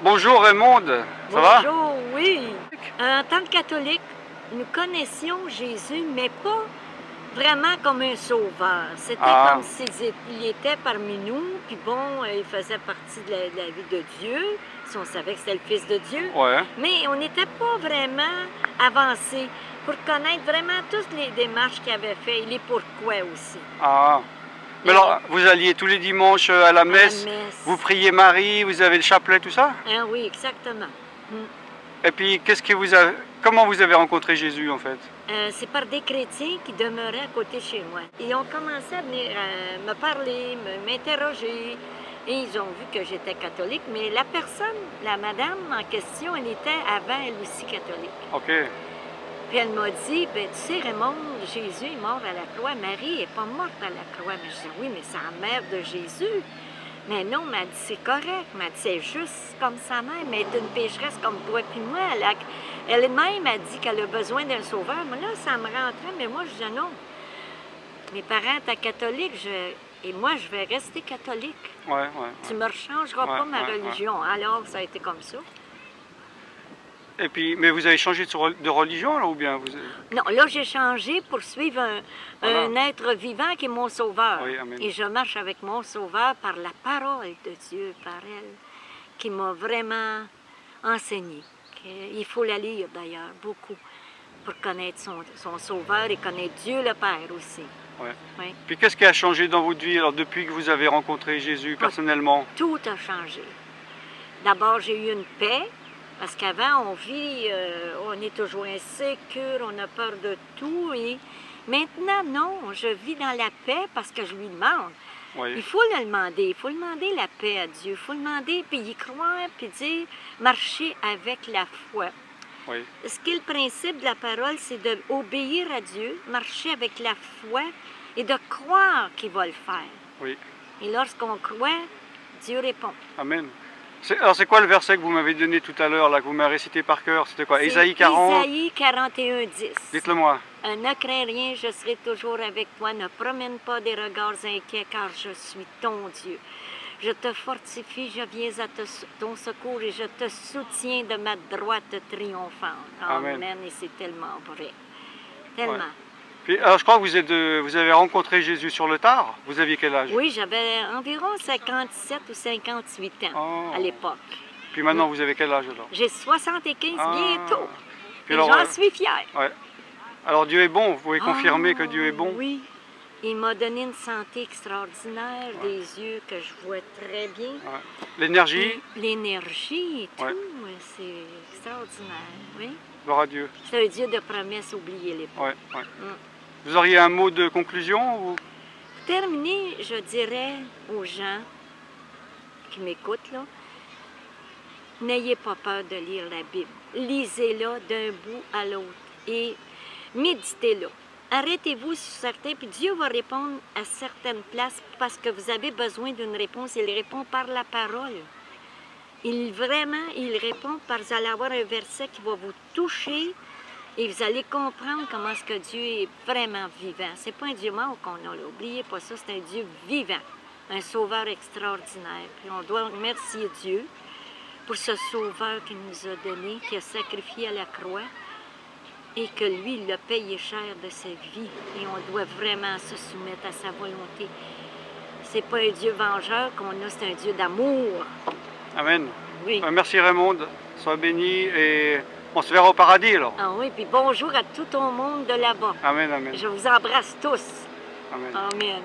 Bonjour Raymond, ça va? Bonjour, oui. En tant que catholique, nous connaissions Jésus, mais pas vraiment comme un sauveur. C'était Ah, comme s'il était parmi nous, puis bon, il faisait partie de la vie de Dieu, si on savait que c'était le Fils de Dieu, ouais. mais on n'était pas vraiment avancé pour connaître vraiment toutes les démarches qu'il avait fait et les pourquoi aussi. Ah. Mais Et alors, vous alliez tous les dimanches à la à la messe, messe. vous priez Marie, vous avez le chapelet, tout ça? Ah oui, exactement. Et puis, comment vous avez rencontré Jésus en fait? C'est par des chrétiens qui demeuraient à côté de chez moi. Ils ont commencé à venir me parler, m'interroger, et ils ont vu que j'étais catholique, mais la personne, la madame en question, elle était avant elle aussi catholique. Ok. Puis elle m'a dit, ben tu sais Raymond, Jésus est mort à la croix, Marie n'est pas morte à la croix. Mais je dis, oui, mais c'est la mère de Jésus. Mais non, m'a dit, c'est correct. M'a dit, c'est juste comme sa mère, mais elle est une pécheresse comme toi puis moi. Elle-même a dit qu'elle a besoin d'un sauveur. Mais là, ça me rentrait, mais moi, je dis non. Mes parents étaient catholiques, et moi, je vais rester catholique. Ouais. Tu me rechangeras Ouais, pas ma ouais. religion. Alors, ça a été comme ça. Et puis, mais vous avez changé de religion là ou bien vous... Non, là, j'ai changé pour suivre Voilà. un être vivant qui est mon sauveur. Oui, amen. Et je marche avec mon sauveur par la parole de Dieu, par elle, qui m'a vraiment enseigné. Il faut la lire d'ailleurs, beaucoup, pour connaître son sauveur et connaître Dieu le Père aussi. Ouais. Oui. Puis qu'est-ce qui a changé dans votre vie alors depuis que vous avez rencontré Jésus personnellement? Tout a changé. D'abord, j'ai eu une paix. Parce qu'avant, on est toujours insécure, on a peur de tout. Et maintenant, non, je vis dans la paix parce que je lui demande. Oui. Il faut le demander, il faut demander la paix à Dieu. Il faut le demander, puis y croire, puis dire, marcher avec la foi. Oui. Ce qui est le principe de la parole, c'est d'obéir à Dieu, marcher avec la foi et de croire qu'il va le faire. Oui. Et lorsqu'on croit, Dieu répond. Amen. Alors c'est quoi le verset que vous m'avez donné tout à l'heure, là, que vous m'avez récité par cœur? C'était quoi? Ésaïe 40? Ésaïe 41, 10. Dites-le-moi. Ne crains rien, je serai toujours avec toi. Ne promène pas des regards inquiets, car je suis ton Dieu. Je te fortifie, je viens à ton secours et je te soutiens de ma droite triomphante. Amen. Amen. Et c'est tellement vrai. Tellement. Ouais. Puis, alors je crois que vous avez rencontré Jésus sur le tard. Vous aviez quel âge? Oui, j'avais environ 57 ou 58 ans à l'époque. Puis maintenant, vous avez quel âge alors? J'ai 75 bientôt. Puis Et alors, j'en suis fière. Ouais. Alors Dieu est bon, vous pouvez confirmer que Dieu est bon? Oui. Il m'a donné une santé extraordinaire, des yeux que je vois très bien. Ouais. L'énergie? L'énergie et tout, Ouais. c'est extraordinaire, oui. Gloire à Dieu. C'est un Dieu de promesses, oubliez-les pas. Ouais. Vous auriez un mot de conclusion ou... Pour terminer, je dirais aux gens qui m'écoutent, là, n'ayez pas peur de lire la Bible. Lisez-la d'un bout à l'autre et méditez-la. Arrêtez-vous sur certains, puis Dieu va répondre à certaines places parce que vous avez besoin d'une réponse. Il répond par la parole. Il répond parce que vous allez avoir un verset qui va vous toucher et vous allez comprendre comment est-ce que Dieu est vraiment vivant. C'est pas un Dieu mort qu'on a, n'oubliez pas ça, c'est un Dieu vivant, un sauveur extraordinaire. Puis on doit remercier Dieu pour ce sauveur qu'il nous a donné, qui a sacrifié à la croix et que lui, il a payé cher de sa vie. Et on doit vraiment se soumettre à sa volonté. C'est pas un Dieu vengeur qu'on a, c'est un Dieu d'amour. Amen. Oui. Merci Raymond, sois béni et on se verra au paradis alors. Ah oui, puis bonjour à tout ton monde de là-bas. Amen, amen. Je vous embrasse tous. Amen. Amen.